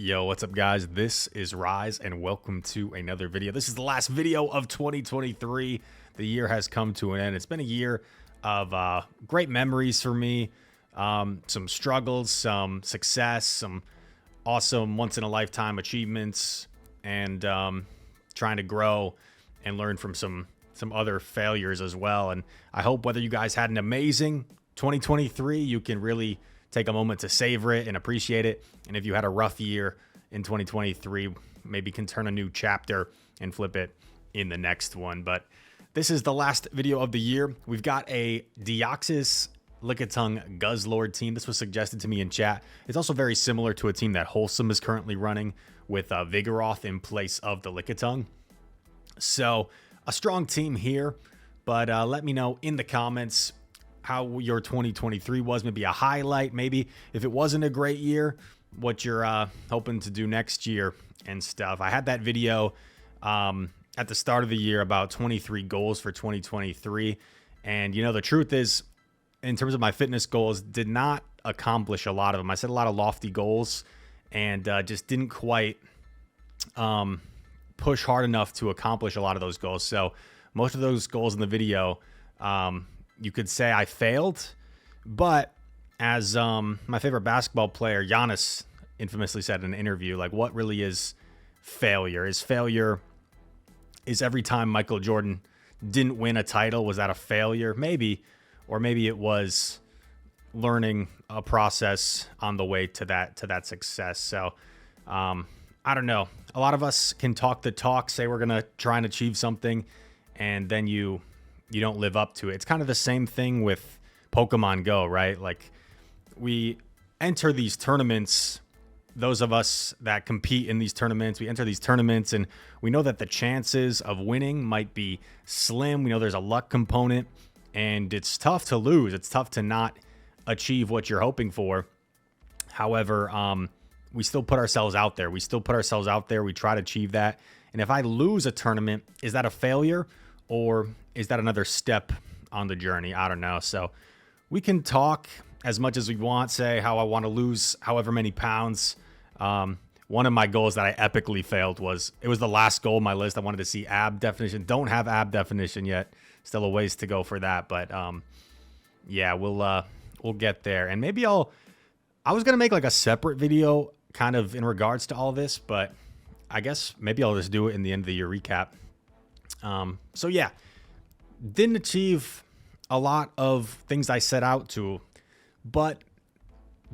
Yo, what's up, guys? This is Rise, and welcome to another video. This is the last video of 2023. The year has come to an end. It's been a year of great memories for me, some struggles, some success, some awesome once-in-a-lifetime achievements, and trying to grow and learn from some other failures as well. And I hope whether you guys had an amazing 2023, you can really take a moment to savor it and appreciate it. And if you had a rough year in 2023, maybe can turn a new chapter and flip it in the next one. But this is the last video of the year. We've got a Deoxys Lickitung Guzzlord team. This was suggested to me in chat. It's also very similar to a team that Wholesome is currently running with Vigoroth in place of the Lickitung. So a strong team here, but let me know in the comments how your 2023 was, maybe a highlight, maybe if it wasn't a great year, what you're hoping to do next year and stuff. I had that video at the start of the year about 23 goals for 2023. And, you know, the truth is, in terms of my fitness goals, did not accomplish a lot of them. I set a lot of lofty goals and just didn't quite push hard enough to accomplish a lot of those goals. So most of those goals in the video, you could say I failed, but as my favorite basketball player, Giannis, infamously said in an interview, like, what really is failure? Is every time Michael Jordan didn't win a title, was that a failure? Maybe, or maybe it was learning a process on the way to that success. So I don't know. A lot of us can talk the talk, say we're gonna try and achieve something, and then you don't live up to it. It's kind of the same thing with Pokémon Go, right? Like, we enter these tournaments, those of us that compete in these tournaments, we enter these tournaments and we know that the chances of winning might be slim. We know there's a luck component and it's tough to lose. It's tough to not achieve what you're hoping for. However, we still put ourselves out there. We try to achieve that. And if I lose a tournament, is that a failure? Or is that another step on the journey? I don't know. So we can talk as much as we want, say how I want to lose however many pounds. One of my goals that I epically failed was, it was the last goal on my list. I wanted to see ab definition. Don't have ab definition yet. Still a ways to go for that. But yeah, we'll get there. And maybe I was going to make like a separate video kind of in regards to all this, but I guess maybe I'll just do it in the end of the year recap. So yeah, didn't achieve a lot of things I set out to, but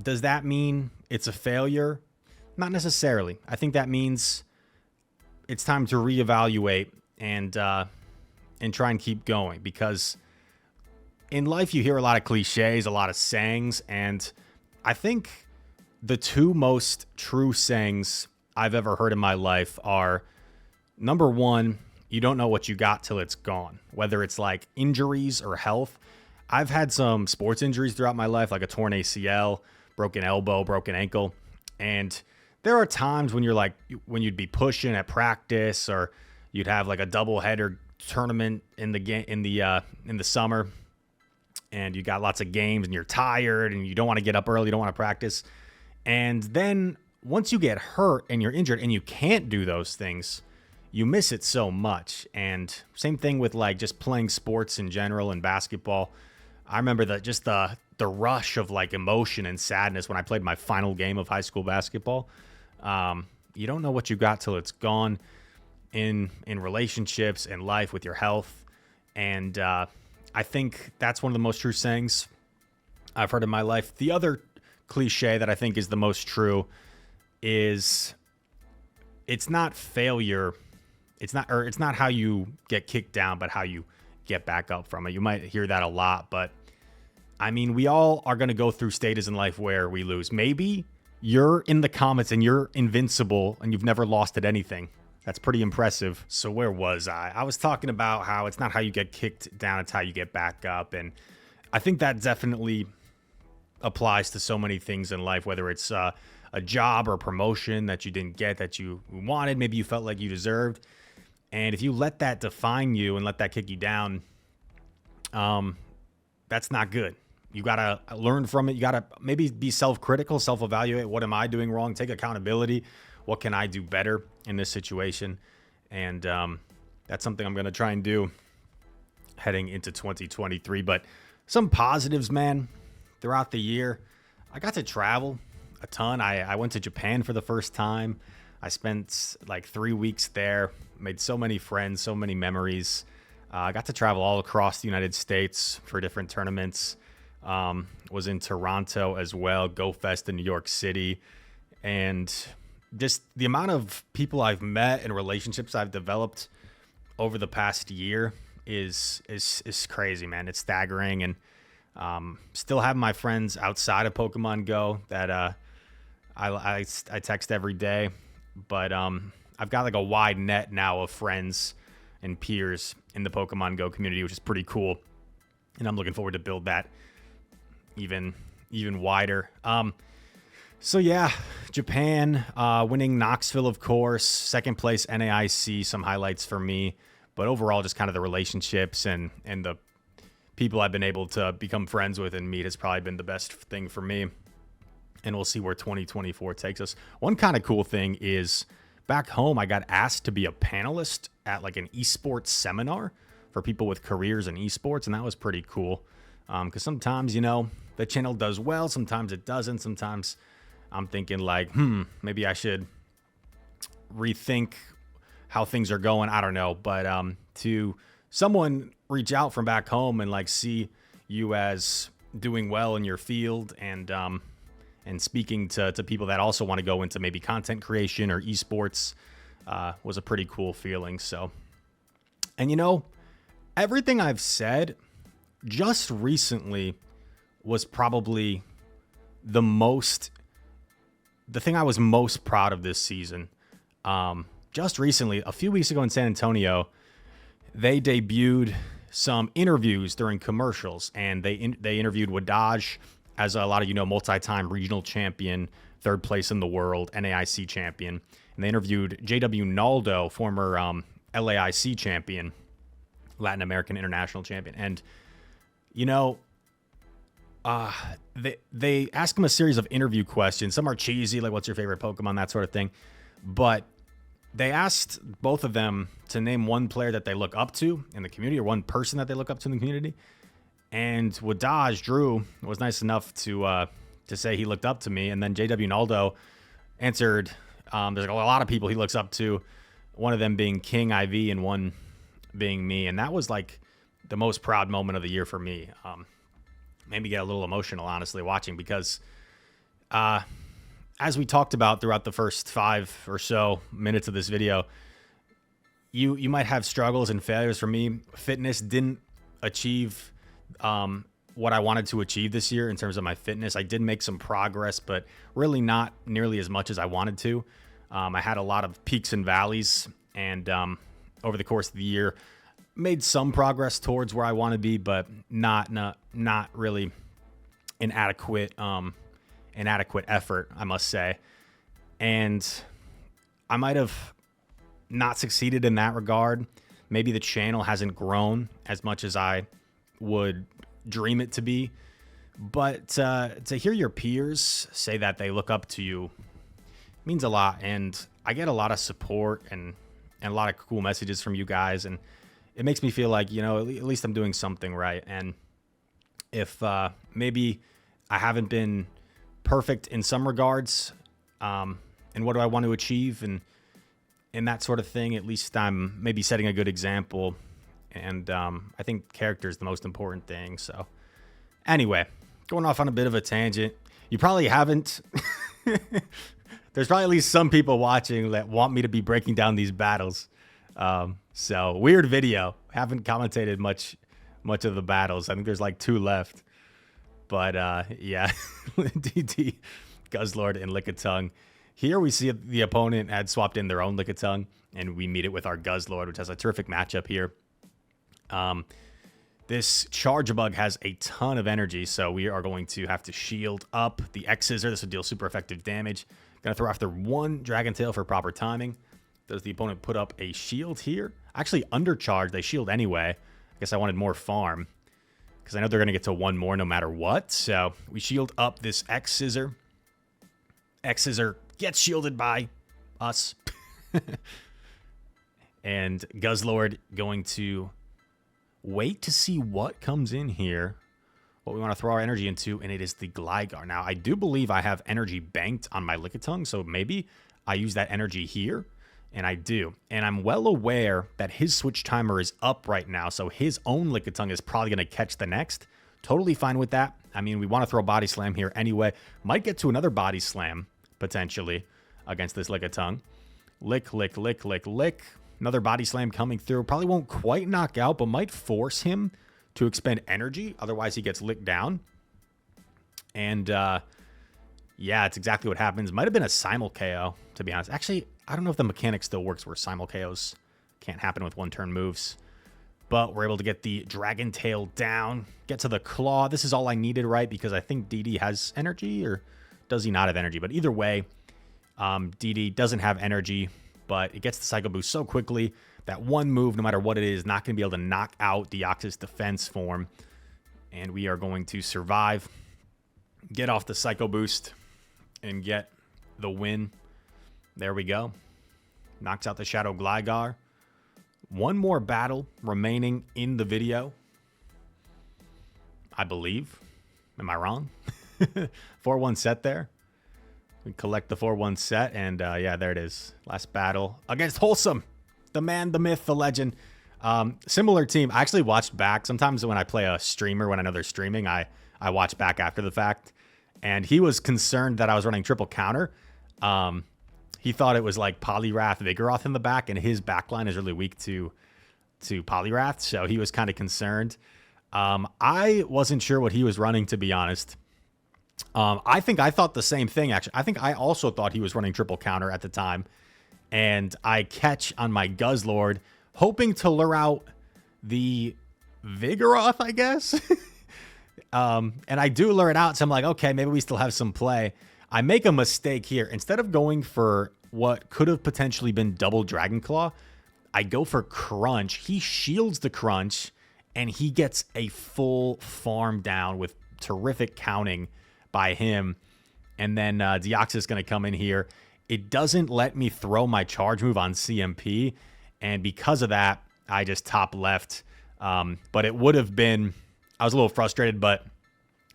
does that mean it's a failure? Not necessarily. I think that means it's time to reevaluate and try and keep going, because in life you hear a lot of cliches, a lot of sayings, and I think the two most true sayings I've ever heard in my life are, number one, you don't know what you got till it's gone, whether it's like injuries or health. I've had some sports injuries throughout my life, like a torn ACL, broken elbow, broken ankle. And there are times when when you'd be pushing at practice, or you'd have like a doubleheader tournament in the summer, and you got lots of games and you're tired and you don't want to get up early, you don't want to practice. And then once you get hurt and you're injured and you can't do those things, you miss it so much. And same thing with like just playing sports in general and basketball. I remember the rush of like emotion and sadness when I played my final game of high school basketball. You don't know what you got till it's gone in relationships and life with your health. And I think that's one of the most true sayings I've heard in my life. The other cliche that I think is the most true is, it's not failure. It's not how you get kicked down, but how you get back up from it. You might hear that a lot, but I mean, we all are going to go through stages in life where we lose. Maybe you're in the comments and you're invincible and you've never lost at anything. That's pretty impressive. So where was I? I was talking about how it's not how you get kicked down, it's how you get back up. And I think that definitely applies to so many things in life, whether it's a job or a promotion that you didn't get, that you wanted, maybe you felt like you deserved. And if you let that define you and let that kick you down, that's not good. You got to learn from it. You got to maybe be self-critical, self-evaluate. What am I doing wrong? Take accountability. What can I do better in this situation? And that's something I'm going to try and do heading into 2023. But some positives, man, throughout the year. I got to travel a ton. I went to Japan for the first time. I spent like 3 weeks there, made so many friends, so many memories. I got to travel all across the United States for different tournaments. Was in Toronto as well, Go Fest in New York City. And just the amount of people I've met and relationships I've developed over the past year is crazy, man. It's staggering. And still have my friends outside of Pokemon Go that I text every day. But I've got like a wide net now of friends and peers in the Pokemon Go community, which is pretty cool. And I'm looking forward to build that even wider. So yeah, Japan, winning Knoxville, of course, second place NAIC, some highlights for me, but overall just kind of the relationships and the people I've been able to become friends with and meet has probably been the best thing for me. And we'll see where 2024 takes us. One kind of cool thing is back home, I got asked to be a panelist at like an esports seminar for people with careers in esports. And that was pretty cool. Because sometimes, the channel does well. Sometimes it doesn't. Sometimes I'm thinking like, maybe I should rethink how things are going. I don't know. But to someone reach out from back home and like see you as doing well in your field and speaking to people that also want to go into maybe content creation or esports was a pretty cool feeling. So, and everything I've said just recently was probably the thing I was most proud of this season. Just recently, a few weeks ago in San Antonio, they debuted some interviews during commercials, and they interviewed Wadaj, as a lot of multi-time regional champion, third place in the world, NAIC champion. And they interviewed JW Naldo, former LAIC champion, Latin American International champion. And, they ask him a series of interview questions. Some are cheesy, like what's your favorite Pokemon, that sort of thing. But they asked both of them to name one player that they look up to in the community or one person that they look up to in the community. And Wadaj, Drew, was nice enough to say he looked up to me. And then JW Naldo answered, there's a lot of people he looks up to, one of them being King IV and one being me. And that was like the most proud moment of the year for me. Made me get a little emotional, honestly, watching, because as we talked about throughout the first 5 or so minutes of this video, you might have struggles and failures. For me, fitness didn't achieve what I wanted to achieve this year in terms of my fitness. I did make some progress, but really not nearly as much as I wanted to. I had a lot of peaks and valleys, and over the course of the year, made some progress towards where I want to be, but not really an adequate effort, I must say. And I might have not succeeded in that regard. Maybe the channel hasn't grown as much as I would dream it to be. But to hear your peers say that they look up to you means a lot. And I get a lot of support and a lot of cool messages from you guys. And it makes me feel like, at least I'm doing something right. And if maybe I haven't been perfect in some regards, and what do I want to achieve and that sort of thing, at least I'm maybe setting a good example. And I think character is the most important thing. So anyway, going off on a bit of a tangent. You probably haven't. There's probably at least some people watching that want me to be breaking down these battles. So weird video. Haven't commentated much of the battles. I think there's like 2 left. But yeah, DT, Guzzlord, and Lickitung. Here we see the opponent had swapped in their own Lickitung, and we meet it with our Guzzlord, which has a terrific matchup here. This Charge Bug has a ton of energy, so we are going to have to shield up the X-Scissor. This will deal super effective damage. Gonna throw after 1 Dragon Tail for proper timing. Does the opponent put up a shield here? Actually, undercharge. They shield anyway. I guess I wanted more farm. because I know they're going to get to one more no matter what. So we shield up this X Scissor. X Scissor gets shielded by us. And Guzzlord going to wait to see what comes in here, what we want to throw our energy into, and it is the Gligar. Now, I do believe I have energy banked on my Lickitung, so maybe I use that energy here, and I do. And I'm well aware that his switch timer is up right now, so his own Lickitung is probably going to catch the next. Totally fine with that. I mean, we want to throw Body Slam here anyway. Might get to another Body Slam, potentially, against this Lickitung. Lick, lick, lick, lick, lick. Another Body Slam coming through. Probably won't quite knock out, but might force him to expend energy. Otherwise, he gets licked down. And, yeah, it's exactly what happens. Might have been a Simul KO, to be honest. Actually, I don't know if the mechanic still works where Simul KOs can't happen with one-turn moves. But we're able to get the Dragon Tail down. Get to the Claw. This is all I needed, right? Because I think DD has energy, or does he not have energy? But either way, DD doesn't have energy. But it gets the Psycho Boost so quickly that one move, no matter what it is, not going to be able to knock out Deoxys defense form. And we are going to survive, get off the Psycho Boost, and get the win. There we go. Knocks out the Shadow Gligar. One more battle remaining in the video, I believe. Am I wrong? 4-1 set there. We collect the 4-1 set, and yeah, there it is. Last battle against Wholesome, the man, the myth, the legend. Similar team. I actually watched back. Sometimes when I play a streamer, when I know they're streaming, I watch back after the fact. And he was concerned that I was running triple counter. He thought it was like Poliwrath, Vigoroth in the back, and his backline is really weak to Poliwrath, so he was kind of concerned. I wasn't sure what he was running, to be honest. I think I thought the same thing, actually. I think I also thought he was running triple counter at the time. And I catch on my Guzzlord, hoping to lure out the Vigoroth, I guess. And I do lure it out, so I'm like, okay, maybe we still have some play. I make a mistake here. Instead of going for what could have potentially been double Dragon Claw, I go for Crunch. He shields the Crunch, and he gets a full farm down with terrific counting by him. And then Deoxys is going to come in here. It doesn't let me throw my charge move on CMP, and because of that, I just top left. But it would have been, I was a little frustrated, but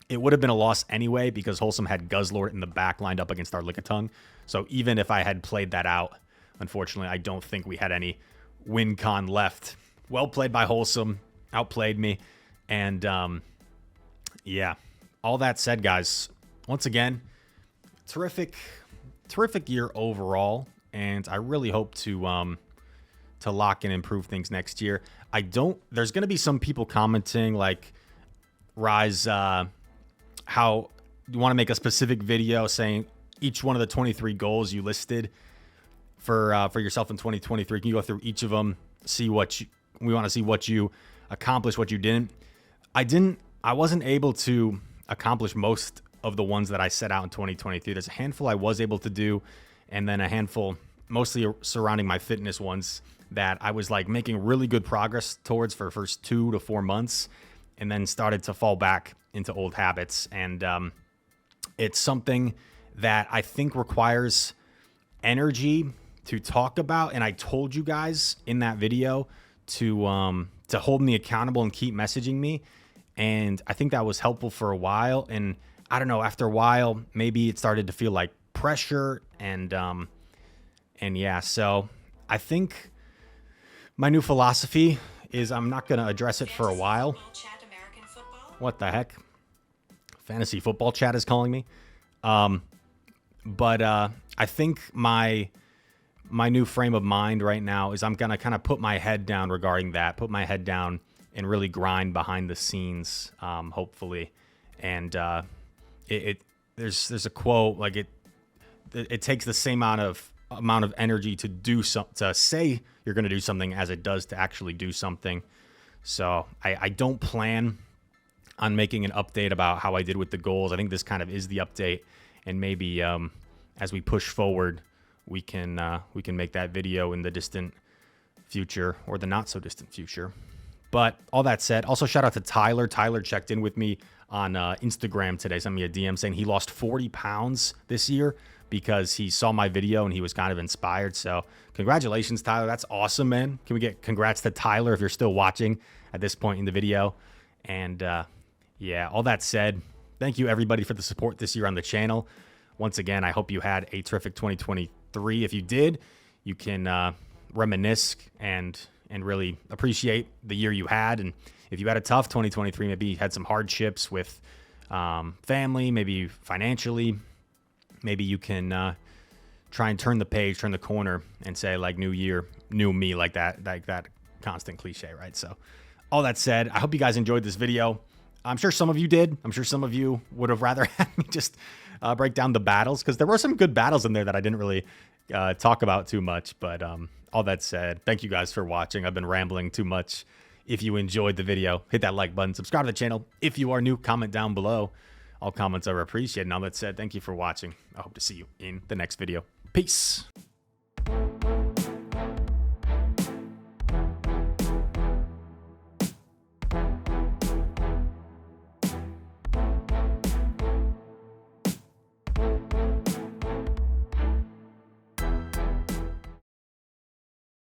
it would have been a loss anyway because Wholesome had Guzzlord in the back lined up against our Lickitung. So even if I had played that out, unfortunately, I don't think we had any win con left. Well played by Wholesome, outplayed me, and yeah. All that said, guys, once again, terrific year overall, and I really hope to lock and improve things next year. There's going to be some people commenting like, Rise, how you want to make a specific video saying each one of the 23 goals you listed for yourself in 2023. Can you go through each of them, we want to see what you accomplished, what you didn't. I wasn't able to accomplish most of the ones that I set out in 2023. There's a handful I was able to do, and then a handful mostly surrounding my fitness ones that I was like making really good progress towards for the first 2 to 4 months, and then started to fall back into old habits. And it's something that I think requires energy to talk about. And I told you guys in that video to hold me accountable and keep messaging me. And I think that was helpful for a while. And I don't know, after a while, maybe it started to feel like pressure. And yeah, so I think my new philosophy is I'm not going to address it for a while. What the heck? Fantasy football chat is calling me. But I think my new frame of mind right now is I'm going to kind of put my head down regarding that, put my head down and really grind behind the scenes, hopefully. And there's a quote, like it takes the same amount of energy to to say you're going to do something as it does to actually do something. So I don't plan on making an update about how I did with the goals. I think this kind of is the update, and maybe as we push forward, we can make that video in the distant future or the not so distant future. But all that said, also shout out to Tyler. Tyler checked in with me on Instagram today, sent me a DM saying he lost 40 pounds this year because he saw my video and he was kind of inspired. So congratulations, Tyler. That's awesome, man. Can we get congrats to Tyler if you're still watching at this point in the video? And yeah, all that said, thank you everybody for the support this year on the channel. Once again, I hope you had a terrific 2023. If you did, you can reminisce and really appreciate the year you had. And if you had a tough 2023, maybe you had some hardships with family, maybe financially, maybe you can try and turn the page, turn the corner, and say, like, new year, new me, like that constant cliche, right? So all that said, I hope you guys enjoyed this video. I'm sure some of you did. I'm sure some of you would have rather had me just break down the battles, because there were some good battles in there that I didn't really talk about too much. But all that said, thank you guys for watching. I've been rambling too much. If you enjoyed the video, hit that like button, subscribe to the channel. If you are new, comment down below. All comments are appreciated. And all that said, thank you for watching. I hope to see you in the next video. Peace.